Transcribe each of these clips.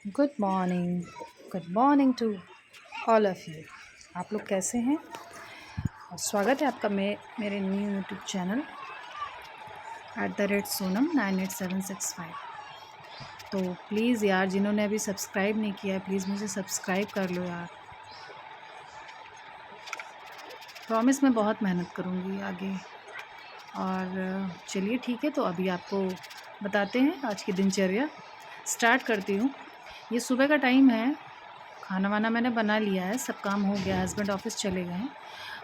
Good morning to all of you. आप लोग कैसे हैं? और स्वागत है आपका मेरे न्यू यूट्यूब चैनल @Sonam 98765। तो प्लीज़ यार, जिन्होंने अभी सब्सक्राइब नहीं किया है प्लीज़ मुझे सब्सक्राइब कर लो यार। प्रॉमिस मैं बहुत मेहनत करूँगी आगे। और चलिए ठीक है, तो अभी आपको बताते हैं आज की दिनचर्या स्टार्ट करती हूँ। ये सुबह का टाइम है, खाना वाना मैंने बना लिया है, सब काम हो गया, हस्बैंड ऑफिस चले गए हैं।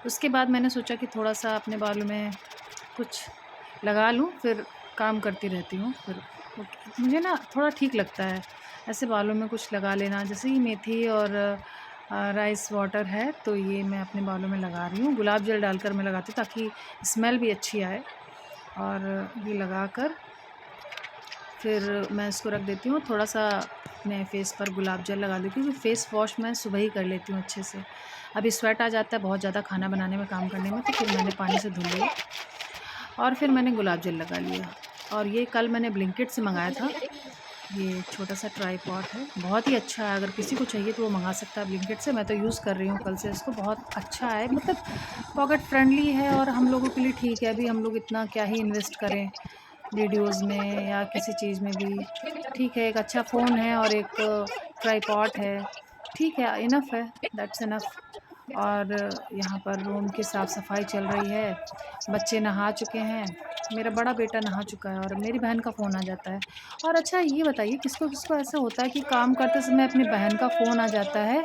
उसके बाद मैंने सोचा कि थोड़ा सा अपने बालों में कुछ लगा लूँ, फिर काम करती रहती हूँ। फिर मुझे ना थोड़ा ठीक लगता है ऐसे बालों में कुछ लगा लेना, जैसे ही मेथी और राइस वाटर है तो ये मैं अपने बालों में लगा रही हूँ। गुलाब जल डालकर मैं लगाती हूँ ताकि स्मेल भी अच्छी आए। और ये लगाकर फिर मैं इसको रख देती हूँ। थोड़ा सा अपने फेस पर गुलाब जल लगा देती हूँ, क्योंकि फ़ेस वॉश मैं सुबह ही कर लेती हूँ अच्छे से। अभी स्वेट आ जाता है बहुत ज़्यादा खाना बनाने में, काम करने में, तो फिर मैंने पानी से धुल लिया और फिर मैंने गुलाब जल लगा लिया। और ये कल मैंने ब्लिंकिट से मंगाया था। ये छोटा सा ट्राईपॉड है, बहुत ही अच्छा है। अगर किसी को चाहिए तो वो मंगा सकता है ब्लिंकिट से। मैं तो यूज़ कर रही हूँ कल से इसको, बहुत अच्छा है। मतलब पॉकेट फ्रेंडली है और हम लोगों के लिए ठीक है। अभी हम लोग इतना क्या ही इन्वेस्ट करें वीडियोज़ में या किसी चीज़ में भी। ठीक है, एक अच्छा फ़ोन है और एक ट्राइपॉड है, ठीक है, इनफ़ है, दैट्स इनफ़। और यहाँ पर रूम की साफ़ सफाई चल रही है। बच्चे नहा चुके हैं, मेरा बड़ा बेटा नहा चुका है और मेरी बहन का फ़ोन आ जाता है। और अच्छा ये बताइए, किसको-किसको ऐसा होता है कि काम करते समय अपनी बहन का फ़ोन आ जाता है?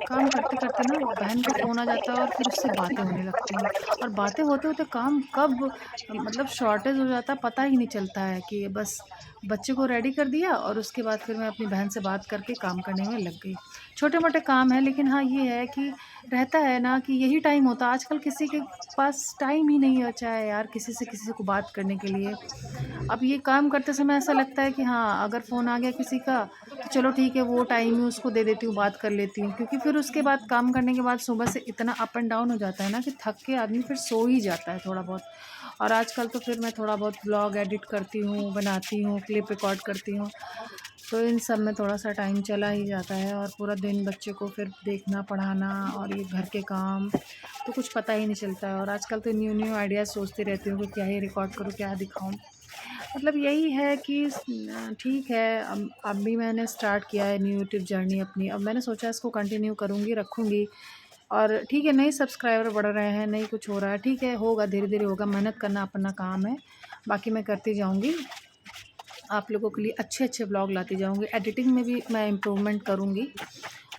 काम करते-करते ना बहन का फ़ोन आ जाता है और फिर उससे बातें होने लगती हैं, और बातें होते-होते काम कब मतलब शॉर्टेज हो जाता है पता ही नहीं चलता है। कि बस बच्चे को रेडी कर दिया और उसके बाद फिर मैं अपनी बहन से बात करके काम करने में लग गई। छोटे-मोटे काम हैं, लेकिन हाँ, ये है कि रहता है ना कि यही टाइम होता है। आजकल किसी के पास टाइम ही नहीं बचा है यार, किसी से किसी को बात करने के लिए। अब ये काम करते समय ऐसा लगता है कि हाँ, अगर फ़ोन आ गया किसी का तो चलो ठीक है, वो टाइम में उसको दे देती हूँ, बात कर लेती हूँ। क्योंकि फिर उसके बाद काम करने के बाद सुबह से इतना अप एंड डाउन हो जाता है ना कि थक के आदमी फिर सो ही जाता है थोड़ा बहुत। और आजकल तो फिर मैं थोड़ा बहुत व्लॉग एडिट करती हूँ, बनाती हूँ, क्लिप रिकॉर्ड करती हूँ, तो इन सब में थोड़ा-सा टाइम चला ही जाता है। और पूरा दिन बच्चे को फिर देखना, पढ़ाना और ये घर के काम, तो कुछ पता ही नहीं चलता है। और आजकल तो न्यू-न्यू आइडियाज़ सोचती रहती हूँ कि क्या ही रिकॉर्ड करूँ, क्या दिखाऊँ। मतलब यही है कि ठीक है, अब भी मैंने स्टार्ट किया है न्यू यूट्यूब जर्नी अपनी। अब मैंने सोचा इसको कंटिन्यू करूँगी, रखूँगी। और ठीक है, नए सब्सक्राइबर बढ़ रहे हैं, नहीं कुछ हो रहा है, ठीक है, होगा, धीरे-धीरे होगा। मेहनत करना अपना काम है, बाकी मैं करती जाऊँगी। आप लोगों के लिए अच्छे-अच्छे व्लॉग लाती जाऊँगी। एडिटिंग में भी मैं इम्प्रूवमेंट करूँगी।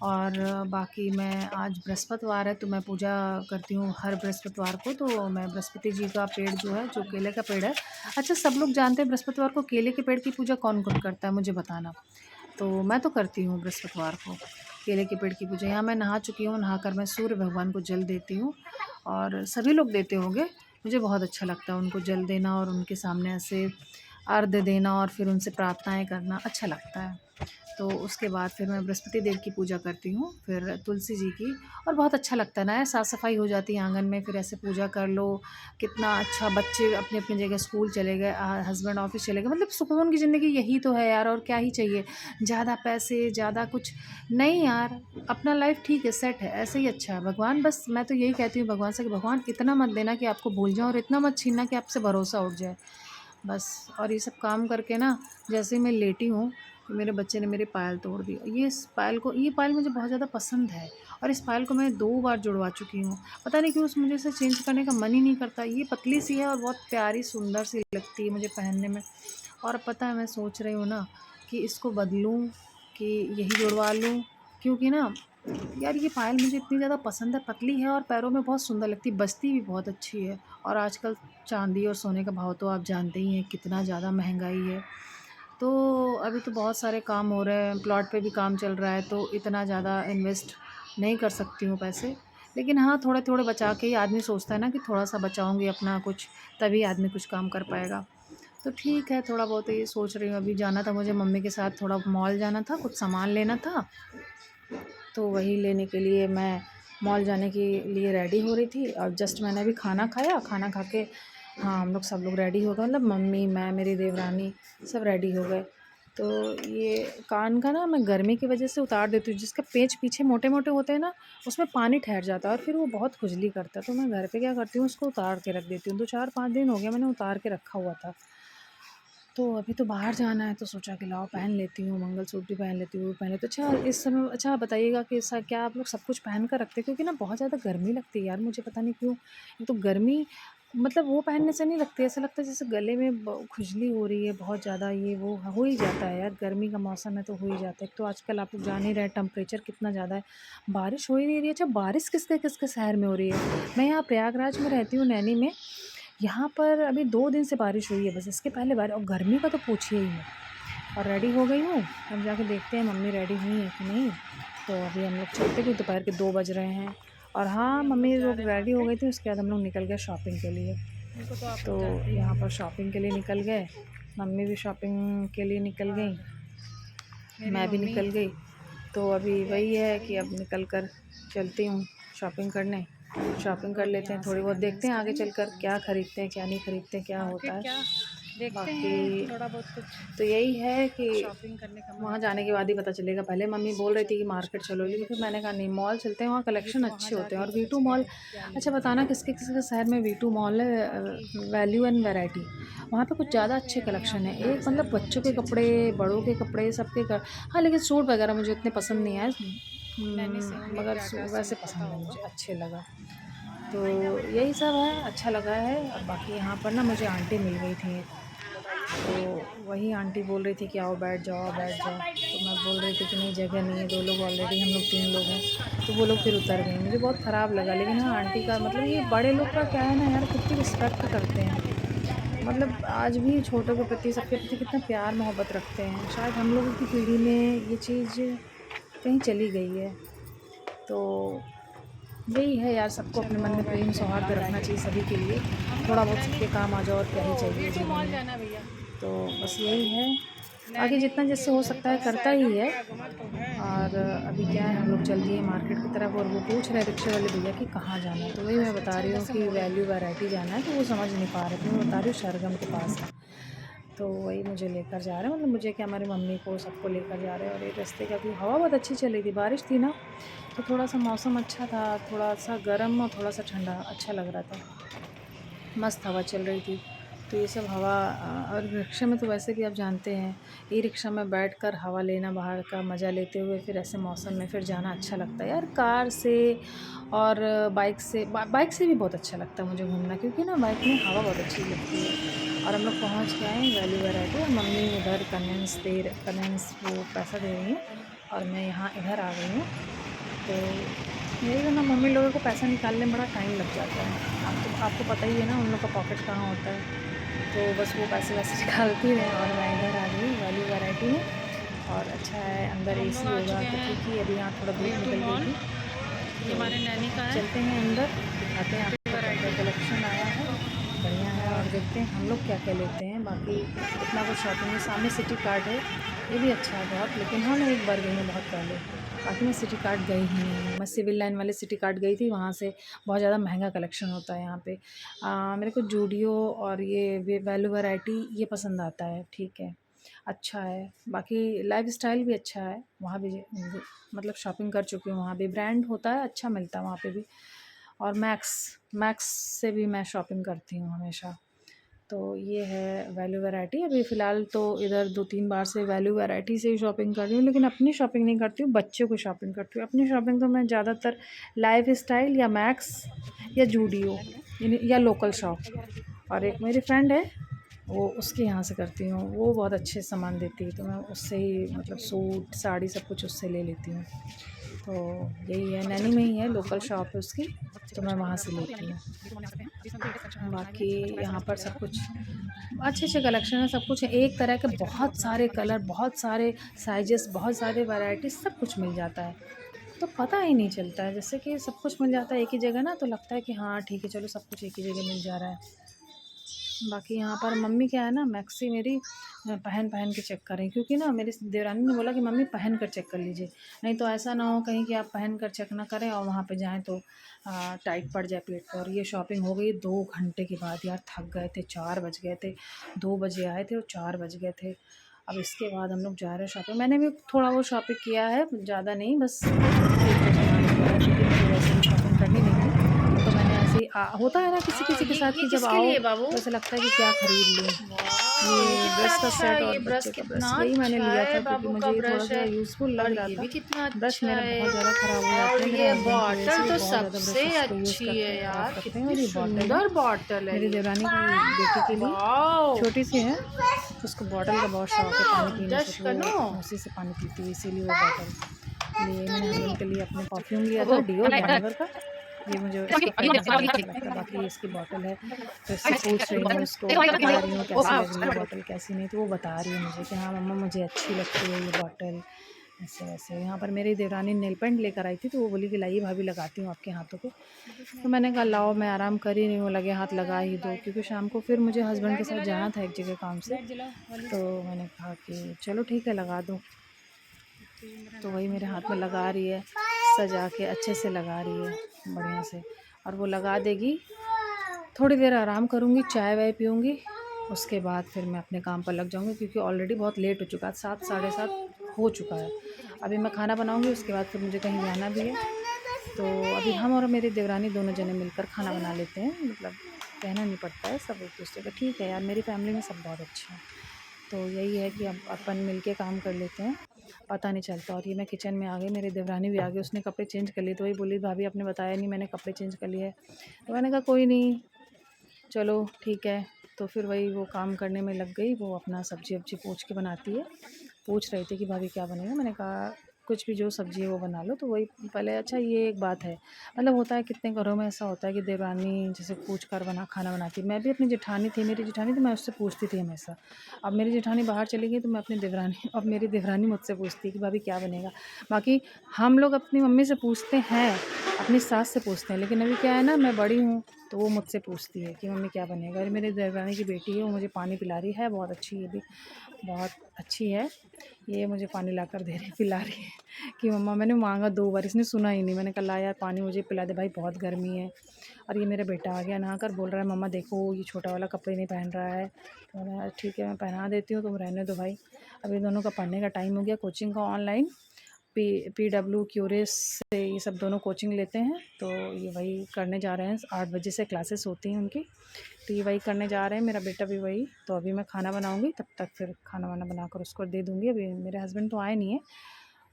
और बाकी मैं आज बृहस्पतिवार है तो मैं पूजा करती हूँ हर बृहस्पतिवार को। तो मैं बृहस्पति जी का पेड़ जो है, जो केले का पेड़ है। अच्छा, सब लोग जानते हैं बृहस्पतिवार को केले के पेड़ की पूजा कौन-कौन करता है, मुझे बताना। तो मैं तो करती हूँ बृहस्पतिवार को केले के पेड़ की पूजा। यहाँ मैं नहा चुकी हूँ, नहाकर मैं सूर्य भगवान को जल देती हूँ। और सभी लोग देते होंगे, मुझे बहुत अच्छा लगता है उनको जल देना और उनके सामने ऐसे अर्घ्य देना और फिर उनसे प्रार्थनाएँ करना अच्छा लगता है। तो उसके बाद फिर मैं बृहस्पति देव की पूजा करती हूँ, फिर तुलसी जी की। और बहुत अच्छा लगता है ना, साफ़-सफ़ाई हो जाती है आंगन में, फिर ऐसे पूजा कर लो, कितना अच्छा। बच्चे अपनी-अपनी जगह स्कूल चले गए, हस्बैंड ऑफ़िस चले गए, मतलब सुकून की ज़िंदगी यही तो है यार, और क्या ही चाहिए। ज़्यादा पैसे, ज़्यादा कुछ नहीं यार, अपना लाइफ़ ठीक है, सेट है, ऐसे ही अच्छा है। भगवान, बस मैं तो यही कहती हूँ भगवान से कि भगवान इतना मत देना कि आपको भूल जाऊँ, और इतना मत छीनना कि आपसे भरोसा उठ जाए, बस। और ये सब काम करके ना, जैसे ही मैं लेटी हूँ तो मेरे बच्चे ने मेरी पायल तोड़ दी। ये पायल मुझे बहुत ज़्यादा पसंद है, और इस पायल को मैं 2 बार जुड़वा चुकी हूँ। पता नहीं क्यों मुझे इसे चेंज करने का मन ही नहीं करता। ये पतली सी है और बहुत प्यारी सुंदर सी लगती है मुझे पहनने में। और पता है, मैं सोच रही हूँ ना कि इसको बदलूँ कि यही जुड़वा लूँ, क्योंकि ना यार ये पायल मुझे इतनी ज़्यादा पसंद है, पतली है और पैरों में बहुत सुंदर लगती है, बजती भी बहुत अच्छी है। और आजकल चांदी और सोने का भाव तो आप जानते ही हैं, कितना ज़्यादा महंगाई है। तो अभी तो बहुत सारे काम हो रहे हैं, प्लॉट पे भी काम चल रहा है, तो इतना ज़्यादा इन्वेस्ट नहीं कर सकती हूँ पैसे। लेकिन हाँ, थोड़े-थोड़े बचा के ही आदमी सोचता है ना कि थोड़ा-सा बचाऊँगी अपना कुछ, तभी आदमी कुछ काम कर पाएगा। तो ठीक है, थोड़ा बहुत ये सोच रही हूँ। अभी जाना था मुझे मम्मी के साथ, थोड़ा मॉल जाना था, कुछ सामान लेना था, तो वही लेने के लिए मैं मॉल जाने के लिए रेडी हो रही थी। और जस्ट मैंने अभी खाना खाया, खाना खा के हाँ, हम लोग सब लोग रेडी हो गए, मतलब मम्मी, मैं, मेरी देवरानी सब रेडी हो गए। तो ये कान का ना मैं गर्मी की वजह से उतार देती हूँ, जिसका पेच पीछे मोटे मोटे होते हैं ना, उसमें पानी ठहर जाता है और फिर वो बहुत खुजली करता है। तो मैं घर पे क्या करती हूँ, उसको उतार के रख देती हूँ। तो 4-5 दिन हो गया मैंने उतार के रखा हुआ था। तो अभी तो बाहर जाना है तो सोचा कि लाओ पहन लेती हूँ, मंगलसूत्र भी पहन लेती हूँ, पहन लेती हूँ। अच्छा इस समय अच्छा बताइएगा कि ऐसा क्या आप लोग सब कुछ पहन कर रखते हैं? क्योंकि ना बहुत ज़्यादा गर्मी लगती है यार, मुझे पता नहीं क्यों। एक तो गर्मी मतलब वो पहनने से नहीं लगती, ऐसा लगता है जैसे गले में खुजली हो रही है बहुत ज़्यादा, ये वो हो ही जाता है यार, गर्मी का मौसम है तो हो ही जाता है। एक तो आजकल आप लोग जान ही रहे हैं टेम्परेचर कितना ज़्यादा है, बारिश हो ही नहीं रही है। अच्छा बारिश किसके किसके शहर में हो रही है? मैं यहाँ प्रयागराज में रहती हूँ, नैनी में। यहाँ पर अभी 2 दिन से बारिश हुई है बस, इसके पहले बार और गर्मी का तो पूछिए ही मत। और रेडी हो गई हूँ, अब जाके देखते हैं मम्मी रेडी हुई हैं कि नहीं। तो अभी हम लोग चलते, क्योंकि दोपहर के 2 बज रहे हैं। और हाँ, मम्मी लोग रेडी हो गई थी, उसके बाद हम लोग निकल गए शॉपिंग के लिए। तो यहाँ पर शॉपिंग के लिए निकल गए, मम्मी भी शॉपिंग के लिए निकल गई, मैं भी निकल गई। तो अभी वही है कि अब निकल कर चलती हूँ शॉपिंग करने। शॉपिंग कर लेते हैं थोड़ी बहुत, देखते हैं आगे चलकर क्या ख़रीदते हैं क्या नहीं ख़रीदते हैं, क्या होता है बाकी। थोड़ा बहुत कुछ तो यही है कि शॉपिंग करने का वहाँ जाने के बाद ही पता चलेगा। पहले मम्मी बोल रही थी कि मार्केट चलो, लेकिन फिर मैंने कहा नहीं, मॉल चलते हैं, वहाँ कलेक्शन अच्छे होते हैं। और वी टू मॉल, अच्छा बताना किसके किसके शहर में वी टू मॉल है? वैल्यू एंड वैरायटी, वहाँ पे कुछ ज़्यादा अच्छे कलेक्शन है। एक मतलब बच्चों के कपड़े, बड़ों के कपड़े, सबके हाँ, लेकिन सूट वगैरह मुझे उतने पसंद नहीं आए, मगर वैसे पसंद है मुझे, अच्छे लगा। तो यही सब है, अच्छा लगा है। और बाकी यहाँ पर ना मुझे आंटी मिल गई थी, तो वही आंटी बोल रही थी कि आओ बैठ जाओ, बैठ जाओ। तो मैं बोल रही थी कि नहीं जगह नहीं है, 2 लोग ऑलरेडी, हम लोग 3 लोग हैं। तो वो लोग फिर उतर गई, मुझे बहुत ख़राब लगा। लेकिन हाँ, आंटी का मतलब ये बड़े लोग का क्या है ना यार, कितनी रिस्पेक्ट करते हैं, मतलब आज भी छोटों के प्रति, सबके प्रति कितना प्यार मोहब्बत रखते हैं। शायद हम लोगों की पीढ़ी में ये चीज़ कहीं चली गई है। तो यही है यार, सबको अपने मन में प्रेम सौहार्द रखना चाहिए सभी के लिए, थोड़ा बहुत सबके काम आ जाओ और क्या ही चाहिए जीवन में। तो बस यही है, आगे जितना जिससे हो सकता है करता ही है। और अभी क्या है, हम लोग चल दिए मार्केट की तरफ, और वो पूछ रहे रिक्शे वाले भैया कि कहाँ जाना है। तो वही मैं बता रही हूँ कि वैल्यू वैरायटी जाना है, तो वो समझ नहीं पा रहे थे। मैं बता रही हूँ शरगम के पास है, तो वही मुझे लेकर जा रहे हैं, मतलब मुझे क्या, हमारी मम्मी को सबको लेकर जा रहे हैं। और ये रास्ते का भी हवा बहुत अच्छी चल रही थी, बारिश थी ना, तो थोड़ा सा मौसम अच्छा था, थोड़ा सा गर्म और थोड़ा सा ठंडा, अच्छा लग रहा था, मस्त हवा चल रही थी। तो ये सब हवा और रिक्शा में तो वैसे भी आप जानते हैं, ई रिक्शा में बैठकर हवा लेना, बाहर का मज़ा लेते हुए फिर ऐसे मौसम में फिर जाना अच्छा लगता है यार। कार से और बाइक से भी बहुत अच्छा लगता है मुझे घूमना, क्योंकि ना बाइक में हवा बहुत अच्छी लगती है। और हम लोग पहुँच गए हैं वैल्यू वैरायटी, और मम्मी उधर कन्वेंस वो पैसा दे रही हैं, और मैं यहाँ इधर आ गई हूँ। तो यही है ना, मम्मी लोगों को पैसा निकालने में बड़ा टाइम लग जाता है। आपको पता ही है ना उन लोग का पॉकेट कहाँ होता है। तो बस वो पैसे वैसे निकालती रहे, और मैं इधर आ गई वैल्यू वैरायटी में। और अच्छा है, अंदर एसी होगा तो ठीक ही। अभी यहाँ थोड़ा धूप निकल गई थी, ये हमारे नैनी का है। चलते हैं अंदर, दिखाते हैं आपको क्या क्या कलेक्शन आया है, बढ़िया है। और देखते हैं हम लोग क्या क्या लेते हैं। बाकी इतना कुछ शॉपिंग है, सामने सिटी कार्ट है, ये भी अच्छा है बहुत। लेकिन हाँ, मैं एक बार गई हूँ बहुत पहले, बाकी मैं सिटी कार्ट गई ही नहीं हूँ। मैं सिविल लाइन वाले सिटी कार्ट गई थी, वहाँ से बहुत ज़्यादा महंगा कलेक्शन होता है यहाँ पे। मेरे को जूडियो और ये वैल्यू वैरायटी ये पसंद आता है, ठीक है, अच्छा है। बाकी लाइफ़स्टाइल भी अच्छा है, वहाँ भी मतलब शॉपिंग कर चुकी हूँ, वहाँ भी ब्रांड होता है, अच्छा मिलता है वहाँ पे भी। और मैक्स मैक्स से भी मैं शॉपिंग करती हूँ हमेशा। तो ये है वैल्यू वैरायटी। अभी फ़िलहाल तो इधर 2-3 बार से वैल्यू वैरायटी से ही शॉपिंग कर रही हूँ, लेकिन अपनी शॉपिंग नहीं करती हूँ, बच्चों की शॉपिंग करती हूँ। अपनी शॉपिंग तो मैं ज़्यादातर लाइफ़स्टाइल या मैक्स या जूडियो या लोकल शॉप। और एक मेरी फ्रेंड है, वो उसके यहाँ से करती हूँ, वो बहुत अच्छे सामान देती है, तो मैं उससे ही मतलब सूट साड़ी सब कुछ उससे ले लेती हूँ। तो यही है, नैनी में ही है, लोकल शॉप है उसकी, तो मैं वहाँ से लेती हूँ। बाकी यहाँ पर सब कुछ अच्छे अच्छे कलेक्शन है, सब कुछ है, एक तरह के बहुत सारे कलर, बहुत सारे साइजेस, बहुत सारे वैरायटी, सब कुछ मिल जाता है। तो पता ही नहीं चलता है, जैसे कि सब कुछ मिल जाता है एक ही जगह ना, तो लगता है कि हाँ ठीक है, चलो सब कुछ एक ही जगह मिल जा रहा है। बाकी यहाँ पर मम्मी क्या है ना, मैक्सी मेरी पहन पहन के चेक करें, क्योंकि ना मेरी देवरानी ने बोला कि मम्मी पहन कर चेक कर लीजिए, नहीं तो ऐसा ना हो कहीं कि आप पहन कर चेक ना करें और वहाँ पे जाएं तो टाइट पड़ जाए पेट पर। और ये शॉपिंग हो गई 2 घंटे के बाद यार, थक गए थे, 4 बज गए थे, 2 बजे आए थे और 4 बज गए थे। अब इसके बाद हम लोग जा रहे हैं शॉपिंग। मैंने भी थोड़ा बहुत शॉपिंग किया है, ज़्यादा नहीं, बस एक दो सामान लिया है क्योंकि मुझे वैसे भी शॉपिंग करनी नहीं थी। तो मैंने ऐसे ही होता है ना किसी किसी के साथ कि जब किसके आओ लिए बाबू? तो ऐसा लगता है कि क्या ख़रीद लूँ। वाह! ये कितना ब्रश का अच्छा सेट है, और ये ब्रश बच्चे का कितना ब्रश यही मैंने अच्छा लिया है, था क्योंकि बाबू का मुझे ये थोड़ा ब्रश सा है। यूज़फुल लग और रहा ये था। भी कितना ब्रश अच्छा मेरे बहुत है। ज़्यादा ख़राब हो जाते और हैं, मेरे ये हस्बैंड की वजह से बॉटल वो तो बहुत ज़्यादा सबसे ब्रशेज़ को यूज़ अच्छी करते है हैं, ख़राब यार, करते हैं। कितनी और ये बॉटल है सुंदर बॉटल है मेरी ये। देवरानी की बेटी के लिए, वाओ! छोटी सी है, उसको बॉटल का बहुत शौक है पानी पीने से, दश तो कनो। वो उसी से पानी पीती है, इसीलिए वो बॉटल लिए। मैंने हस्बैंड के लिए अपने परफ्यूम लिया ओहो! था डियोर बॉर्निवर का, ये मुझे इसका फ्रेगरेंस बहुत अच्छा लगता है। बाकी ये इसकी बॉटल है, तो इससे पूछ रही हूँ, इसको बता रही हूँ कैसी लग रही है बॉटल कैसी नहीं, तो वो बता रही है मुझे कि हाँ मम्मा मुझे अच्छी लगती है ये बॉटल, ऐसे वैसे। यहाँ पर मेरी देवरानी नेल पेंट लेकर आई थी, तो वो बोली कि लाइए भाभी लगाती हूँ आपके हाथों पे। तो मैंने कहा लाओ, मैं आराम कर ही नहीं हूँ, लगे हाथ लगा ही दो, क्योंकि शाम को फिर मुझे हस्बैंड के साथ जाना था एक जगह काम से। तो मैंने कहा कि चलो ठीक है लगा दो। तो वही मेरे हाथ में लगा रही है, सजा के अच्छे से लगा रही है बढ़िया से, और वो लगा देगी। थोड़ी देर आराम करूँगी, चाय वाय पीऊँगी, उसके बाद फिर मैं अपने काम पर लग जाऊँगी क्योंकि ऑलरेडी बहुत लेट हो चुका है, 7 साढ़े 7 हो चुका है। अभी मैं खाना बनाऊँगी, उसके बाद फिर मुझे कहीं जाना भी है। तो अभी हम और मेरी देवरानी दोनों जने मिलकर खाना बना लेते हैं, मतलब कहना नहीं पड़ता है, सब एक दूसरे का। ठीक है यार, मेरी फैमिली में सब बहुत अच्छे हैं, तो यही है कि अब अपन मिल के काम कर लेते हैं, पता नहीं चलता। और ये मैं किचन में आ गई, मेरी देवरानी भी आ गई, उसने कपड़े चेंज कर लिए, तो वही बोली भाभी आपने बताया नहीं मैंने कपड़े चेंज कर लिए। तो मैंने कहा कोई नहीं, चलो ठीक है। तो फिर वही वो काम करने में लग गई, वो अपना सब्जी वब्जी पोंछ के बनाती है। पूछ रहे थे कि भाभी क्या बनेगा, मैंने कहा कुछ भी जो सब्ज़ी है वो बना लो। तो वही पहले, अच्छा ये एक बात है, मतलब होता है कितने घरों में ऐसा होता है कि देवरानी जैसे पूछ कर खाना बनाती है। मैं भी अपनी जेठानी थी, मेरी जेठानी थी, मैं उससे पूछती थी हमेशा। अब मेरी जेठानी बाहर चली गई तो मैं अपनी देवरानी, अब मेरी देवरानी मुझसे पूछती है कि भाभी क्या बनेगा। बाकी हम लोग अपनी मम्मी से पूछते हैं, अपनी सास से पूछते हैं, लेकिन अभी क्या है ना, मैं बड़ी हूँ तो वो मुझसे पूछती है कि मम्मी क्या बनेगा। और मेरी देवरानी की बेटी है, वो मुझे पानी पिला रही है, बहुत अच्छी, ये भी बहुत अच्छी है। ये मुझे पानी लाकर दे रही, पिला रही है कि मम्मा, मैंने मांगा 2 बार, इसने सुना ही नहीं। मैंने कहा ला यार पानी मुझे पिला दे भाई, बहुत गर्मी है। और ये मेरा बेटा आ गया नहाकर, बोल रहा है मम्मा देखो ये छोटा वाला कपड़े नहीं पहन रहा है। तो मैंने कहा ठीक है मैं पहना देती हूँ, तुम रहने दो भाई। अभी दोनों का पढ़ने का टाइम हो गया, कोचिंग का ऑनलाइन, PW क्यूरियस से ये सब दोनों कोचिंग लेते हैं, तो ये वही करने जा रहे हैं। 8 बजे से क्लासेस होती हैं उनकी, तो ये वही करने जा रहे हैं, मेरा बेटा भी वही। तो अभी मैं खाना बनाऊंगी, तब तक फिर खाना वाना बनाकर उसको दे दूंगी। अभी मेरे हस्बैंड तो आए नहीं हैं,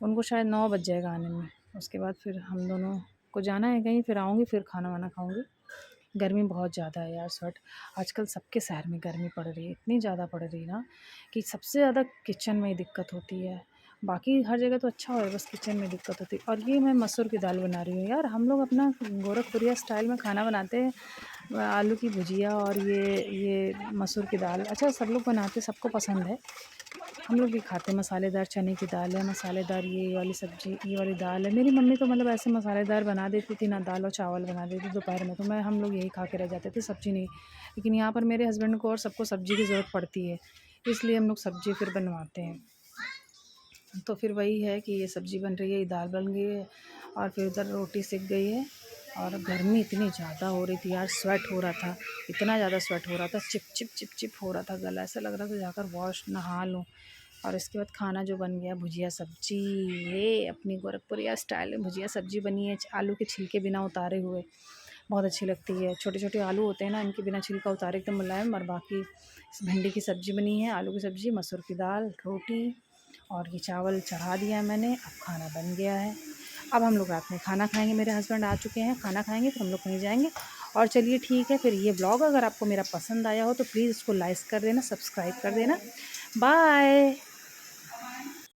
उनको शायद 9 बज जाएगा आने में। उसके बाद फिर हम दोनों को जाना है कहीं, फिर आऊँगी, फिर खाना वाना खाऊँगी। गर्मी बहुत ज़्यादा है यार, स्वेट आजकल सबके शहर में गर्मी पड़ रही है, इतनी ज़्यादा पड़ रही है ना कि सबसे ज़्यादा किचन में ही दिक्कत होती है। बाकी हर जगह तो अच्छा हो है, बस किचन में दिक्कत होती है। और ये मैं मसूर की दाल बना रही हूँ यार, हम लोग अपना गोरखपुरिया स्टाइल में खाना बनाते हैं, आलू की भुजिया और ये मसूर की दाल। अच्छा सब लोग बनाते, सबको पसंद है, हम लोग भी खाते हैं। मसालेदार चने की दाल है, मसालेदार ये वाली सब्ज़ी, ये वाली दाल है। मेरी मम्मी तो मतलब ऐसे मसालेदार बना देती थी ना, दाल और चावल बना देती दोपहर में, तो मैं हम लोग यही खा के रह जाते थे, सब्ज़ी नहीं। लेकिन यहाँ पर मेरे हस्बैंड को और सबको सब्ज़ी की ज़रूरत पड़ती है, इसलिए हम लोग सब्ज़ी फिर बनवाते हैं। तो फिर वही है कि ये सब्ज़ी बन रही है, ये दाल बन गई है, और फिर उधर रोटी सिक गई है। और गर्मी इतनी ज़्यादा हो रही थी यार, स्वेट हो रहा था, इतना ज़्यादा स्वेट हो रहा था, चिप चिप चिप चिप हो रहा था गला, ऐसा लग रहा था जाकर वॉश नहा लूँ। और इसके बाद खाना जो बन गया, भुजिया सब्जी, ये अपनी गोरखपुरिया स्टाइल में भुजिया सब्जी बनी है, आलू के छिलके बिना उतारे हुए, बहुत अच्छी लगती है। छोटे छोटे आलू होते हैं ना, इनके बिना छिलका उतारे एकदम मुलायम। और बाकी भिंडी की सब्ज़ी बनी है, आलू की सब्ज़ी, मसूर की दाल, रोटी, और ये चावल चढ़ा दिया मैंने। अब खाना बन गया है, अब हम लोग रात में खाना खाएंगे। मेरे हस्बैंड आ चुके हैं, खाना खाएंगे, फिर हम लोग कहीं जाएंगे। और चलिए ठीक है, फिर ये ब्लॉग अगर आपको मेरा पसंद आया हो तो प्लीज़ इसको लाइक कर देना, सब्सक्राइब कर देना। बाय।